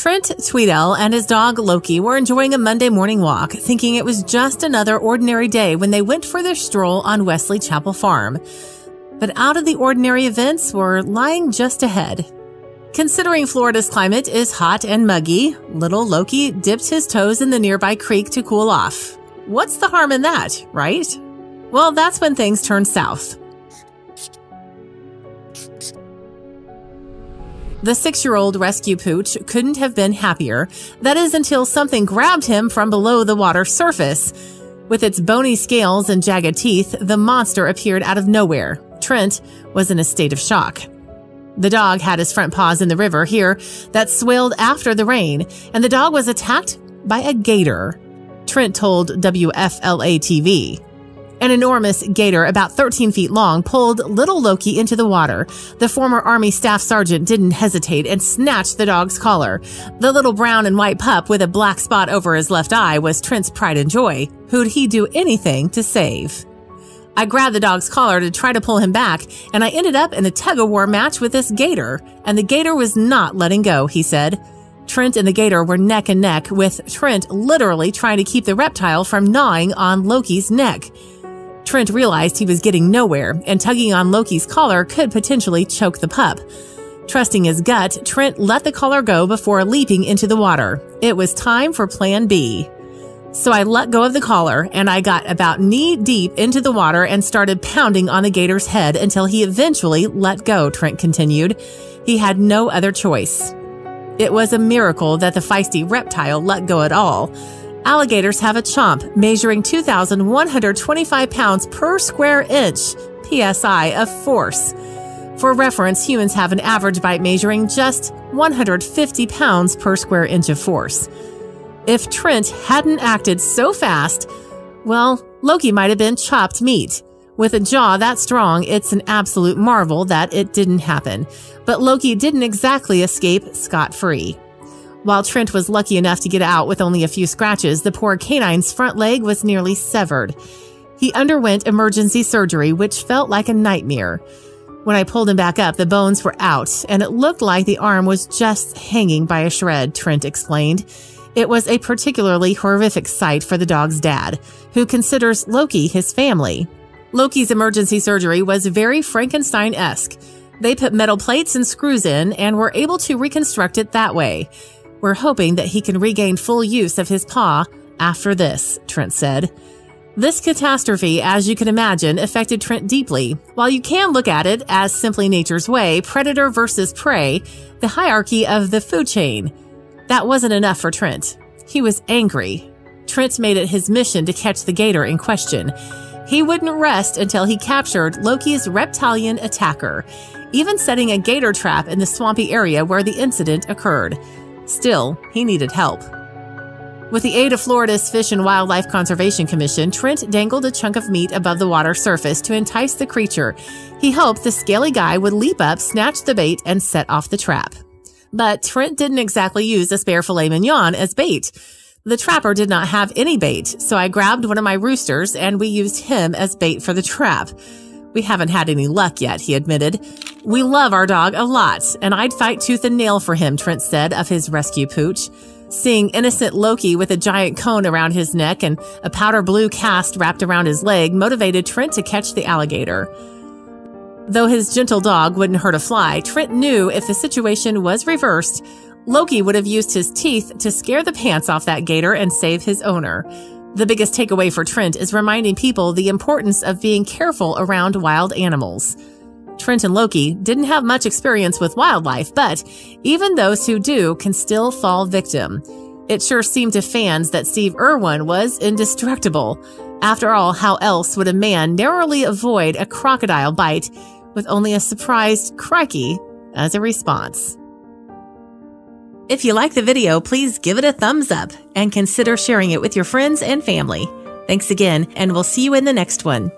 Trent Tweddale and his dog Loki were enjoying a Monday morning walk, thinking it was just another ordinary day when they went for their stroll on Wesley Chapel farm. But out of the ordinary events were lying just ahead. Considering Florida's climate is hot and muggy, little Loki dipped his toes in the nearby creek to cool off. What's the harm in that, right? Well, that's when things turned south. The 6-year-old rescue pooch couldn't have been happier. That is until something grabbed him from below the water's surface. With its bony scales and jagged teeth, the monster appeared out of nowhere. Trent was in a state of shock. The dog had his front paws in the river here that swelled after the rain, and the dog was attacked by a gator. Trent told WFLA-TV. An enormous gator about 13 feet long pulled little Loki into the water. The former Army staff sergeant didn't hesitate and snatched the dog's collar. The little brown and white pup with a black spot over his left eye was Trent's pride and joy. Who'd he do anything to save? I grabbed the dog's collar to try to pull him back, and I ended up in a tug-of-war match with this gator, and the gator was not letting go, he said. Trent and the gator were neck and neck, with Trent literally trying to keep the reptile from gnawing on Loki's neck. Trent realized he was getting nowhere, and tugging on Loki's collar could potentially choke the pup. Trusting his gut, Trent let the collar go before leaping into the water. It was time for Plan B. So I let go of the collar, and I got about knee-deep into the water and started pounding on the gator's head until he eventually let go, Trent continued. He had no other choice. It was a miracle that the feisty reptile let go at all. Alligators have a chomp measuring 2,125 pounds per square inch, PSI, of force. For reference, humans have an average bite measuring just 150 pounds per square inch of force. If Trent hadn't acted so fast, well, Loki might have been chopped meat. With a jaw that strong, it's an absolute marvel that it didn't happen. But Loki didn't exactly escape scot-free. While Trent was lucky enough to get out with only a few scratches, the poor canine's front leg was nearly severed. He underwent emergency surgery, which felt like a nightmare. When I pulled him back up, the bones were out, and it looked like the arm was just hanging by a shred, Trent explained. It was a particularly horrific sight for the dog's dad, who considers Loki his family. Loki's emergency surgery was very Frankenstein-esque. They put metal plates and screws in and were able to reconstruct it that way. We're hoping that he can regain full use of his paw after this, Trent said. This catastrophe, as you can imagine, affected Trent deeply. While you can look at it as simply nature's way, predator versus prey, the hierarchy of the food chain, that wasn't enough for Trent. He was angry. Trent made it his mission to catch the gator in question. He wouldn't rest until he captured Loki's reptilian attacker, even setting a gator trap in the swampy area where the incident occurred. Still, he needed help. With the aid of Florida's Fish and Wildlife Conservation Commission, Trent dangled a chunk of meat above the water surface to entice the creature. He hoped the scaly guy would leap up, snatch the bait, and set off the trap. But Trent didn't exactly use a spare filet mignon as bait. The trapper did not have any bait, so I grabbed one of my roosters and we used him as bait for the trap. We haven't had any luck yet, he admitted. We love our dog a lot, and I'd fight tooth and nail for him, Trent said of his rescue pooch. Seeing innocent Loki with a giant cone around his neck and a powder blue cast wrapped around his leg motivated Trent to catch the alligator. Though his gentle dog wouldn't hurt a fly, Trent knew if the situation was reversed, Loki would have used his teeth to scare the pants off that gator and save his owner. The biggest takeaway for Trent is reminding people the importance of being careful around wild animals. Trent and Loki didn't have much experience with wildlife, but even those who do can still fall victim. It sure seemed to fans that Steve Irwin was indestructible. After all, how else would a man narrowly avoid a crocodile bite with only a surprised crikey as a response? If you like the video, please give it a thumbs up and consider sharing it with your friends and family. Thanks again, and we'll see you in the next one.